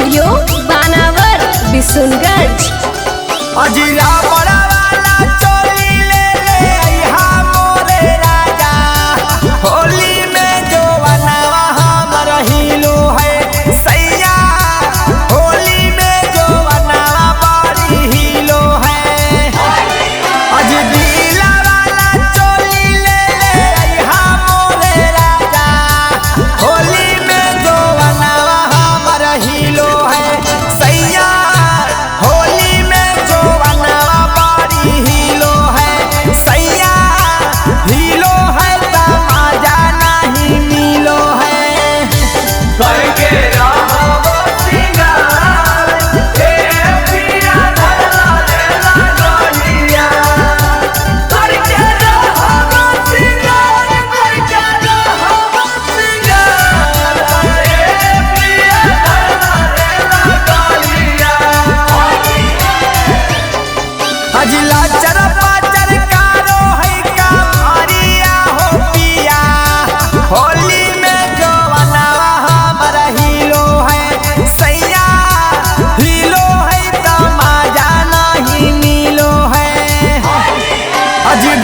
Studio बानावर बिशुनगंज। अजीरा बड़ा वाला चोली ले ले अइहा मोरे राजा, होली में जो बनावा हमर हिलो है सैया, होली में जो बनावा बड़ी हिलो है। अजीरा वाला चोली ले ले अइहा मोरे राजा, होली में जो बनावा हमर हिलो है सैया, होली में जो बनावा बड़ी हिलो है सैया, हिलो है तमाजा नहीं मिलो है। करके रहो सिंगार हे पिया धरला लेला गलिया, करके रहो सिंगार, करके रहो सिंगार हे पिया धरला लेला गलिया। अजिला चरपा चरकारो है का हरिया हो पिया, होली में जो बनावा हमर हिलो है सैया, हिलो है तमाजा नहीं मिलो है। अजी